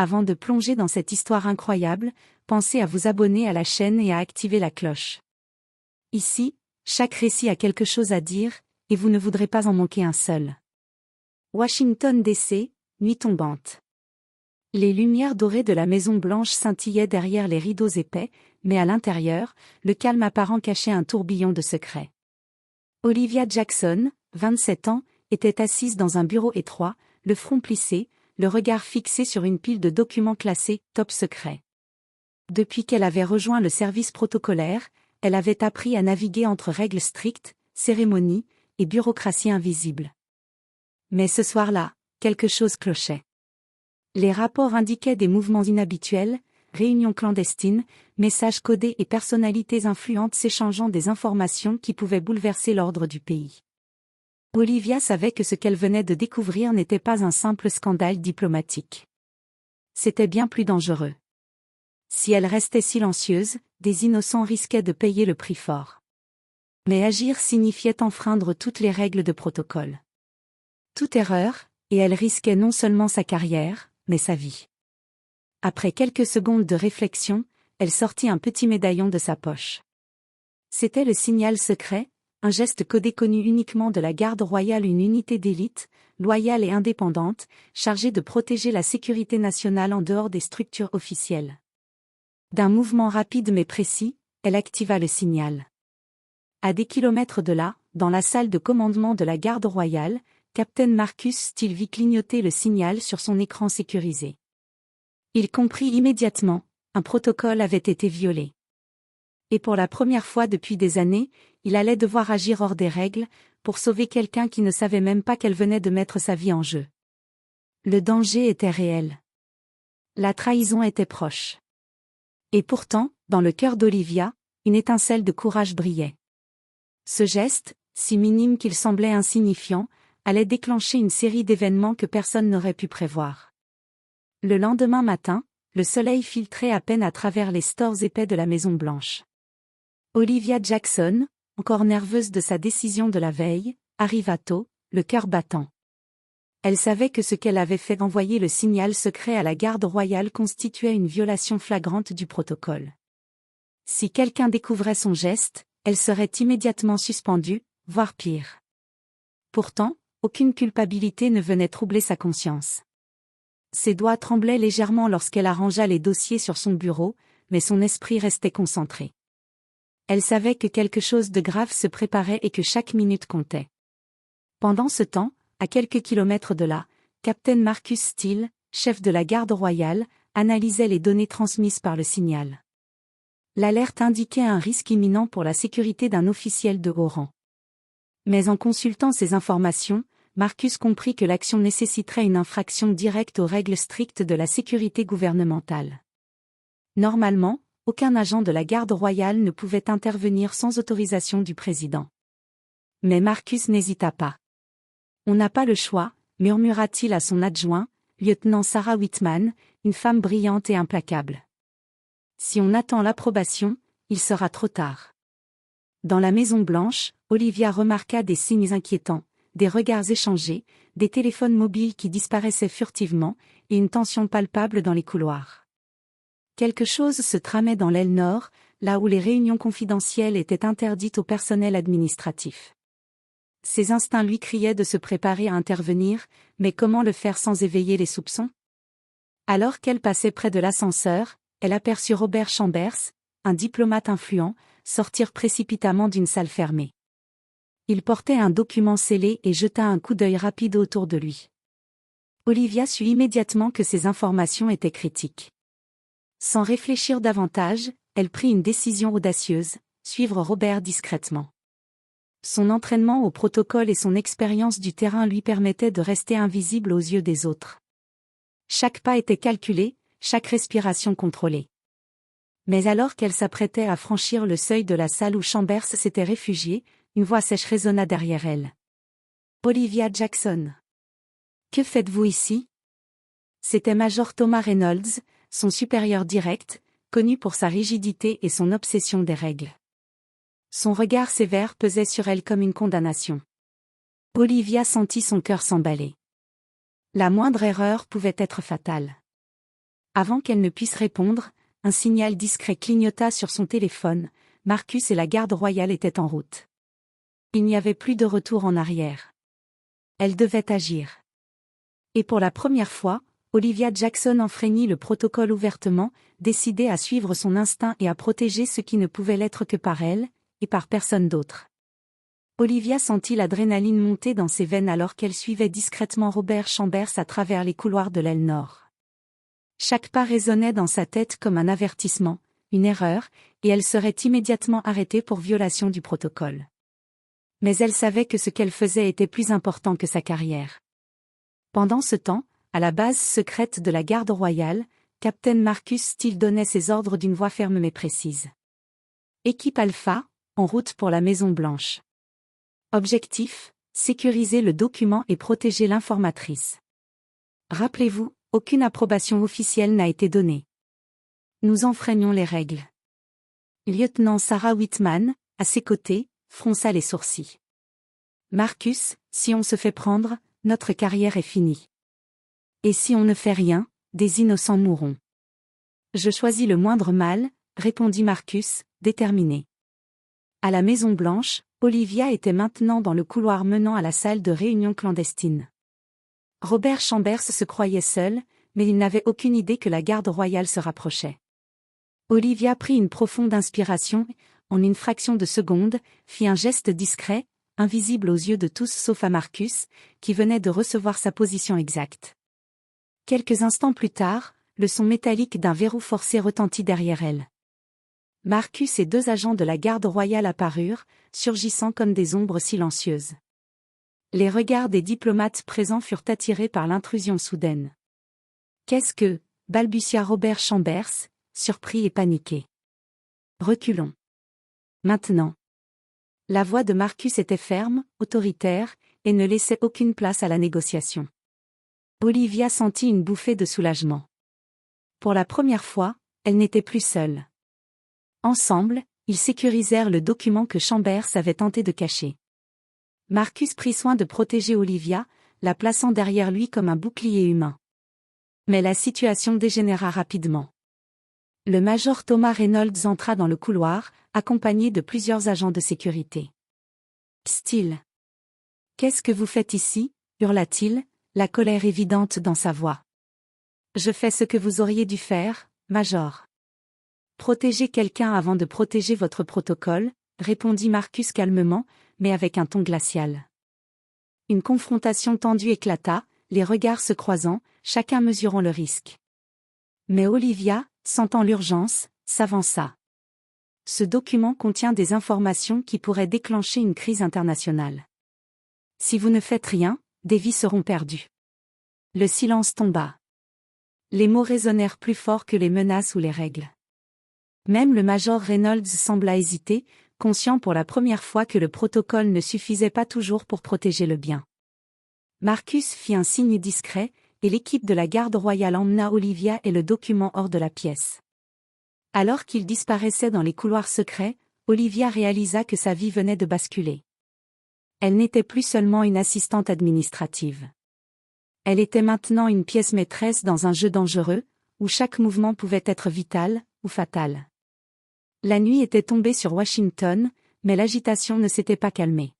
Avant de plonger dans cette histoire incroyable, pensez à vous abonner à la chaîne et à activer la cloche. Ici, chaque récit a quelque chose à dire, et vous ne voudrez pas en manquer un seul. Washington DC, nuit tombante. Les lumières dorées de la Maison Blanche scintillaient derrière les rideaux épais, mais à l'intérieur, le calme apparent cachait un tourbillon de secrets. Olivia Jackson, 27 ans, était assise dans un bureau étroit, le front plissé, le regard fixé sur une pile de documents classés « top secret ». Depuis qu'elle avait rejoint le service protocolaire, elle avait appris à naviguer entre règles strictes, cérémonies et bureaucratie invisible. Mais ce soir-là, quelque chose clochait. Les rapports indiquaient des mouvements inhabituels, réunions clandestines, messages codés et personnalités influentes s'échangeant des informations qui pouvaient bouleverser l'ordre du pays. Olivia savait que ce qu'elle venait de découvrir n'était pas un simple scandale diplomatique. C'était bien plus dangereux. Si elle restait silencieuse, des innocents risquaient de payer le prix fort. Mais agir signifiait enfreindre toutes les règles de protocole. Toute erreur, et elle risquait non seulement sa carrière, mais sa vie. Après quelques secondes de réflexion, elle sortit un petit médaillon de sa poche. C'était le signal secret, un geste codé connu uniquement de la garde royale, une unité d'élite, loyale et indépendante, chargée de protéger la sécurité nationale en dehors des structures officielles. D'un mouvement rapide mais précis, elle activa le signal. À des kilomètres de là, dans la salle de commandement de la garde royale, Captain Marcus Steele vit clignoter le signal sur son écran sécurisé. Il comprit immédiatement, un protocole avait été violé. Et pour la première fois depuis des années, il allait devoir agir hors des règles, pour sauver quelqu'un qui ne savait même pas qu'elle venait de mettre sa vie en jeu. Le danger était réel. La trahison était proche. Et pourtant, dans le cœur d'Olivia, une étincelle de courage brillait. Ce geste, si minime qu'il semblait insignifiant, allait déclencher une série d'événements que personne n'aurait pu prévoir. Le lendemain matin, le soleil filtrait à peine à travers les stores épais de la Maison Blanche. Olivia Jackson, encore nerveuse de sa décision de la veille, arriva tôt, le cœur battant. Elle savait que ce qu'elle avait fait d'envoyer le signal secret à la garde royale constituait une violation flagrante du protocole. Si quelqu'un découvrait son geste, elle serait immédiatement suspendue, voire pire. Pourtant, aucune culpabilité ne venait troubler sa conscience. Ses doigts tremblaient légèrement lorsqu'elle arrangea les dossiers sur son bureau, mais son esprit restait concentré. Elle savait que quelque chose de grave se préparait et que chaque minute comptait. Pendant ce temps, à quelques kilomètres de là, Captain Marcus Steele, chef de la garde royale, analysait les données transmises par le signal. L'alerte indiquait un risque imminent pour la sécurité d'un officiel de haut rang. Mais en consultant ces informations, Marcus comprit que l'action nécessiterait une infraction directe aux règles strictes de la sécurité gouvernementale. Normalement, aucun agent de la garde royale ne pouvait intervenir sans autorisation du président. Mais Marcus n'hésita pas. « On n'a pas le choix », murmura-t-il à son adjoint, lieutenant Sarah Whitman, une femme brillante et implacable. « Si on attend l'approbation, il sera trop tard. » Dans la Maison Blanche, Olivia remarqua des signes inquiétants, des regards échangés, des téléphones mobiles qui disparaissaient furtivement, et une tension palpable dans les couloirs. Quelque chose se tramait dans l'aile nord, là où les réunions confidentielles étaient interdites au personnel administratif. Ses instincts lui criaient de se préparer à intervenir, mais comment le faire sans éveiller les soupçons? Alors qu'elle passait près de l'ascenseur, elle aperçut Robert Chambers, un diplomate influent, sortir précipitamment d'une salle fermée. Il portait un document scellé et jeta un coup d'œil rapide autour de lui. Olivia sut immédiatement que ces informations étaient critiques. Sans réfléchir davantage, elle prit une décision audacieuse, suivre Robert discrètement. Son entraînement au protocole et son expérience du terrain lui permettaient de rester invisible aux yeux des autres. Chaque pas était calculé, chaque respiration contrôlée. Mais alors qu'elle s'apprêtait à franchir le seuil de la salle où Chambers s'était réfugié, une voix sèche résonna derrière elle. « Olivia Jackson. Que faites-vous ici ?» C'était Major Thomas Reynolds, son supérieur direct, connu pour sa rigidité et son obsession des règles. Son regard sévère pesait sur elle comme une condamnation. Olivia sentit son cœur s'emballer. La moindre erreur pouvait être fatale. Avant qu'elle ne puisse répondre, un signal discret clignota sur son téléphone. Marcus et la garde royale étaient en route. Il n'y avait plus de retour en arrière. Elle devait agir. Et pour la première fois, Olivia Jackson enfreignit le protocole ouvertement, décidée à suivre son instinct et à protéger ce qui ne pouvait l'être que par elle, et par personne d'autre. Olivia sentit l'adrénaline monter dans ses veines alors qu'elle suivait discrètement Robert Chambers à travers les couloirs de l'aile nord. Chaque pas résonnait dans sa tête comme un avertissement, une erreur, et elle serait immédiatement arrêtée pour violation du protocole. Mais elle savait que ce qu'elle faisait était plus important que sa carrière. Pendant ce temps, à la base secrète de la garde royale, Captain Marcus Steele donnait ses ordres d'une voix ferme mais précise. Équipe Alpha, en route pour la Maison Blanche. Objectif, sécuriser le document et protéger l'informatrice. Rappelez-vous, aucune approbation officielle n'a été donnée. Nous enfreignons les règles. Lieutenant Sarah Whitman, à ses côtés, fronça les sourcils. Marcus, si on se fait prendre, notre carrière est finie. Et si on ne fait rien, des innocents mourront. Je choisis le moindre mal, répondit Marcus, déterminé. À la Maison Blanche, Olivia était maintenant dans le couloir menant à la salle de réunion clandestine. Robert Chambers se croyait seul, mais il n'avait aucune idée que la garde royale se rapprochait. Olivia prit une profonde inspiration et, en une fraction de seconde, fit un geste discret, invisible aux yeux de tous sauf à Marcus, qui venait de recevoir sa position exacte. Quelques instants plus tard, le son métallique d'un verrou forcé retentit derrière elle. Marcus et 2 agents de la garde royale apparurent, surgissant comme des ombres silencieuses. Les regards des diplomates présents furent attirés par l'intrusion soudaine. « Qu'est-ce que » balbutia Robert Chambers, surpris et paniqué. « Reculons. Maintenant. » La voix de Marcus était ferme, autoritaire, et ne laissait aucune place à la négociation. Olivia sentit une bouffée de soulagement. Pour la première fois, elle n'était plus seule. Ensemble, ils sécurisèrent le document que Chambers avait tenté de cacher. Marcus prit soin de protéger Olivia, la plaçant derrière lui comme un bouclier humain. Mais la situation dégénéra rapidement. Le major Thomas Reynolds entra dans le couloir, accompagné de plusieurs agents de sécurité. « Steele. Qu'est-ce que vous faites ici » hurla-t-il, la colère évidente dans sa voix. « Je fais ce que vous auriez dû faire, major. » « Protéger quelqu'un avant de protéger votre protocole, » répondit Marcus calmement, mais avec un ton glacial. Une confrontation tendue éclata, les regards se croisant, chacun mesurant le risque. Mais Olivia, sentant l'urgence, s'avança. Ce document contient des informations qui pourraient déclencher une crise internationale. Si vous ne faites rien, des vies seront perdues. Le silence tomba. Les mots résonnèrent plus fort que les menaces ou les règles. Même le major Reynolds sembla hésiter, conscient pour la première fois que le protocole ne suffisait pas toujours pour protéger le bien. Marcus fit un signe discret, et l'équipe de la garde royale emmena Olivia et le document hors de la pièce. Alors qu'ils disparaissaient dans les couloirs secrets, Olivia réalisa que sa vie venait de basculer. Elle n'était plus seulement une assistante administrative. Elle était maintenant une pièce maîtresse dans un jeu dangereux, où chaque mouvement pouvait être vital, ou fatal. La nuit était tombée sur Washington, mais l'agitation ne s'était pas calmée.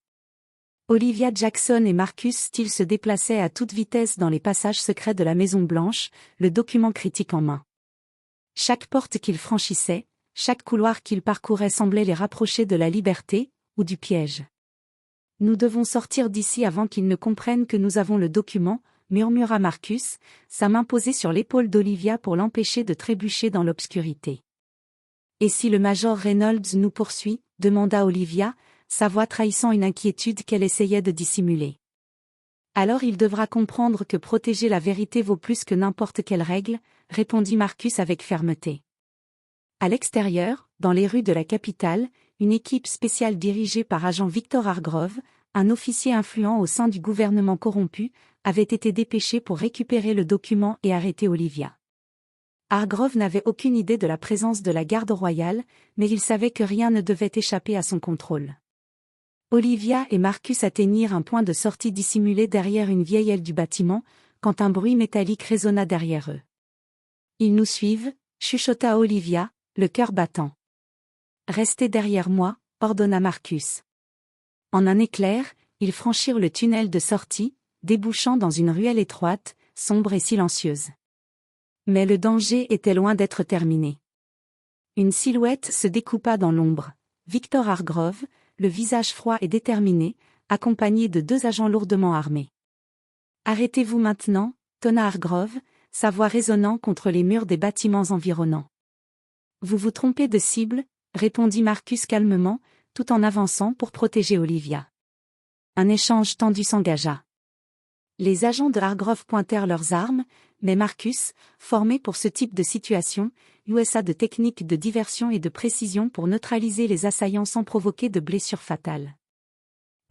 Olivia Jackson et Marcus Steele se déplaçaient à toute vitesse dans les passages secrets de la Maison Blanche, le document critique en main. Chaque porte qu'ils franchissaient, chaque couloir qu'ils parcouraient semblait les rapprocher de la liberté, ou du piège. « Nous devons sortir d'ici avant qu'ils ne comprennent que nous avons le document », murmura Marcus, sa main posée sur l'épaule d'Olivia pour l'empêcher de trébucher dans l'obscurité. « Et si le major Reynolds nous poursuit » demanda Olivia, sa voix trahissant une inquiétude qu'elle essayait de dissimuler. « Alors il devra comprendre que protéger la vérité vaut plus que n'importe quelle règle » répondit Marcus avec fermeté. À l'extérieur, dans les rues de la capitale, une équipe spéciale dirigée par agent Victor Hargrove, un officier influent au sein du gouvernement corrompu, avait été dépêchée pour récupérer le document et arrêter Olivia. Hargrove n'avait aucune idée de la présence de la garde royale, mais il savait que rien ne devait échapper à son contrôle. Olivia et Marcus atteignirent un point de sortie dissimulé derrière une vieille aile du bâtiment, quand un bruit métallique résonna derrière eux. Ils nous suivent, chuchota Olivia, le cœur battant. Restez derrière moi, ordonna Marcus. En un éclair, ils franchirent le tunnel de sortie, débouchant dans une ruelle étroite, sombre et silencieuse. Mais le danger était loin d'être terminé. Une silhouette se découpa dans l'ombre. Victor Hargrove, le visage froid et déterminé, accompagné de 2 agents lourdement armés. Arrêtez-vous maintenant, tonna Hargrove, sa voix résonnant contre les murs des bâtiments environnants. Vous vous trompez de cible, répondit Marcus calmement, tout en avançant pour protéger Olivia. Un échange tendu s'engagea. Les agents de Hargrove pointèrent leurs armes, mais Marcus, formé pour ce type de situation, usa de techniques de diversion et de précision pour neutraliser les assaillants sans provoquer de blessures fatales.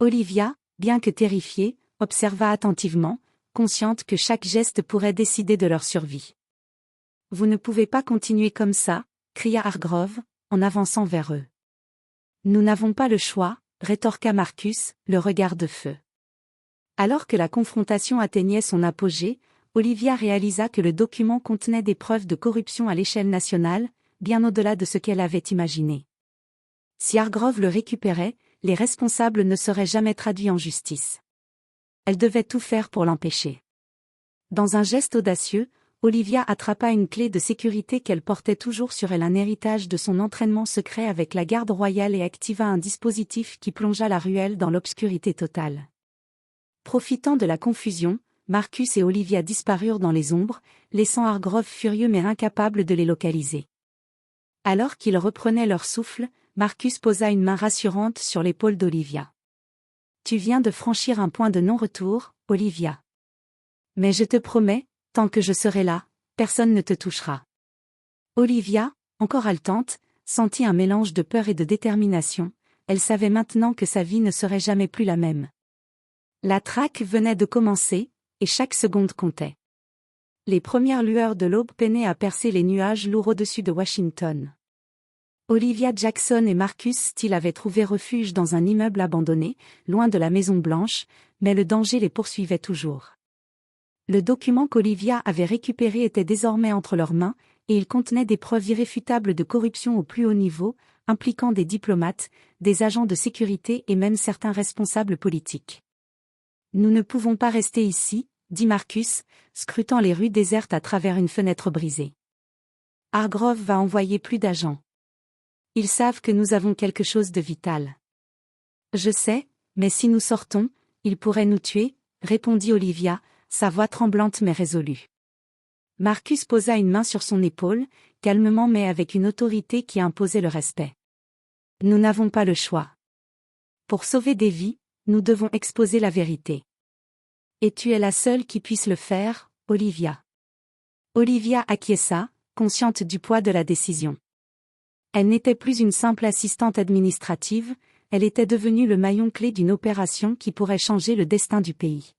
Olivia, bien que terrifiée, observa attentivement, consciente que chaque geste pourrait décider de leur survie. « Vous ne pouvez pas continuer comme ça », cria Hargrove, en avançant vers eux. « Nous n'avons pas le choix », rétorqua Marcus, le regard de feu. Alors que la confrontation atteignait son apogée, Olivia réalisa que le document contenait des preuves de corruption à l'échelle nationale, bien au-delà de ce qu'elle avait imaginé. Si Hargrove le récupérait, les responsables ne seraient jamais traduits en justice. Elle devait tout faire pour l'empêcher. Dans un geste audacieux, Olivia attrapa une clé de sécurité qu'elle portait toujours sur elle, un héritage de son entraînement secret avec la garde royale, et activa un dispositif qui plongea la ruelle dans l'obscurité totale. Profitant de la confusion, Marcus et Olivia disparurent dans les ombres, laissant Hargrove furieux mais incapable de les localiser. Alors qu'ils reprenaient leur souffle, Marcus posa une main rassurante sur l'épaule d'Olivia. « Tu viens de franchir un point de non-retour, Olivia. Mais je te promets, tant que je serai là, personne ne te touchera. » Olivia, encore haletante, sentit un mélange de peur et de détermination. Elle savait maintenant que sa vie ne serait jamais plus la même. La traque venait de commencer, et chaque seconde comptait. Les premières lueurs de l'aube peinaient à percer les nuages lourds au-dessus de Washington. Olivia Jackson et Marcus Steele avaient trouvé refuge dans un immeuble abandonné, loin de la Maison Blanche, mais le danger les poursuivait toujours. Le document qu'Olivia avait récupéré était désormais entre leurs mains, et il contenait des preuves irréfutables de corruption au plus haut niveau, impliquant des diplomates, des agents de sécurité et même certains responsables politiques. « Nous ne pouvons pas rester ici, » dit Marcus, scrutant les rues désertes à travers une fenêtre brisée. « Hargrove va envoyer plus d'agents. Ils savent que nous avons quelque chose de vital. »« Je sais, mais si nous sortons, ils pourraient nous tuer, » répondit Olivia, sa voix tremblante mais résolue. Marcus posa une main sur son épaule, calmement mais avec une autorité qui imposait le respect. « Nous n'avons pas le choix. Pour sauver des vies, nous devons exposer la vérité. Et tu es la seule qui puisse le faire, Olivia. » Olivia acquiesça, consciente du poids de la décision. Elle n'était plus une simple assistante administrative, elle était devenue le maillon clé d'une opération qui pourrait changer le destin du pays.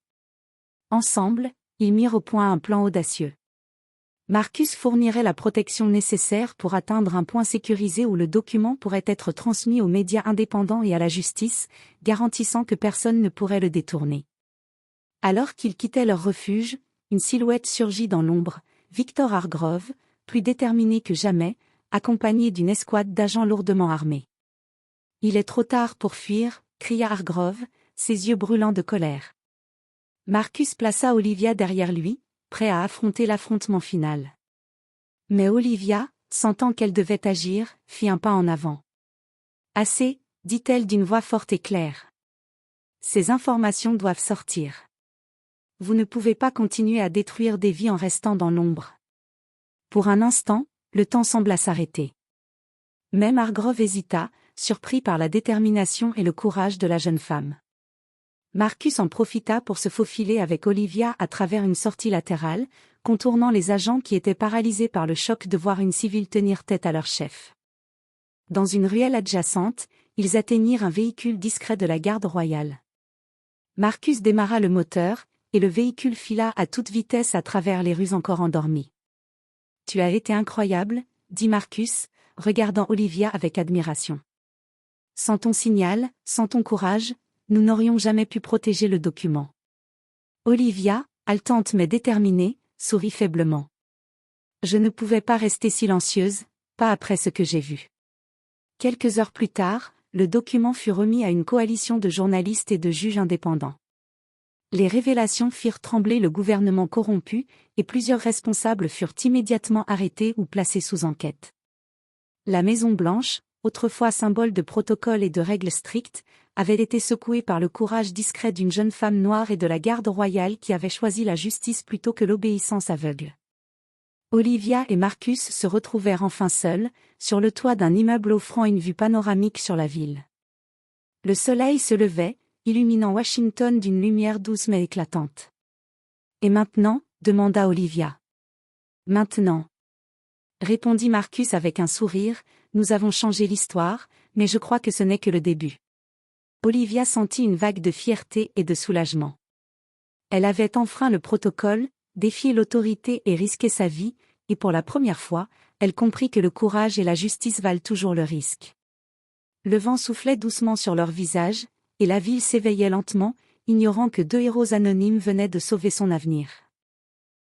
Ensemble, ils mirent au point un plan audacieux. Marcus fournirait la protection nécessaire pour atteindre un point sécurisé où le document pourrait être transmis aux médias indépendants et à la justice, garantissant que personne ne pourrait le détourner. Alors qu'ils quittaient leur refuge, une silhouette surgit dans l'ombre, Victor Hargrove, plus déterminé que jamais, accompagné d'une escouade d'agents lourdement armés. « Il est trop tard pour fuir », cria Hargrove, ses yeux brûlants de colère. Marcus plaça Olivia derrière lui, prêt à affronter l'affrontement final. Mais Olivia, sentant qu'elle devait agir, fit un pas en avant. « Assez, » dit-elle d'une voix forte et claire. « Ces informations doivent sortir. Vous ne pouvez pas continuer à détruire des vies en restant dans l'ombre. » Pour un instant, le temps sembla s'arrêter. Même Hargrove hésita, surpris par la détermination et le courage de la jeune femme. Marcus en profita pour se faufiler avec Olivia à travers une sortie latérale, contournant les agents qui étaient paralysés par le choc de voir une civile tenir tête à leur chef. Dans une ruelle adjacente, ils atteignirent un véhicule discret de la garde royale. Marcus démarra le moteur, et le véhicule fila à toute vitesse à travers les rues encore endormies. « Tu as été incroyable, » dit Marcus, regardant Olivia avec admiration. « Sans ton signal, sans ton courage, nous n'aurions jamais pu protéger le document. » Olivia, haletante mais déterminée, sourit faiblement. Je ne pouvais pas rester silencieuse, pas après ce que j'ai vu. Quelques heures plus tard, le document fut remis à une coalition de journalistes et de juges indépendants. Les révélations firent trembler le gouvernement corrompu, et plusieurs responsables furent immédiatement arrêtés ou placés sous enquête. La Maison-Blanche, autrefois symbole de protocole et de règles strictes, avait été secouée par le courage discret d'une jeune femme noire et de la garde royale qui avait choisi la justice plutôt que l'obéissance aveugle. Olivia et Marcus se retrouvèrent enfin seuls, sur le toit d'un immeuble offrant une vue panoramique sur la ville. Le soleil se levait, illuminant Washington d'une lumière douce mais éclatante. « Et maintenant ?» demanda Olivia. « Maintenant » répondit Marcus avec un sourire, « nous avons changé l'histoire, mais je crois que ce n'est que le début. » Olivia sentit une vague de fierté et de soulagement. Elle avait enfreint le protocole, défié l'autorité et risqué sa vie, et pour la première fois, elle comprit que le courage et la justice valent toujours le risque. Le vent soufflait doucement sur leurs visages, et la ville s'éveillait lentement, ignorant que deux héros anonymes venaient de sauver son avenir.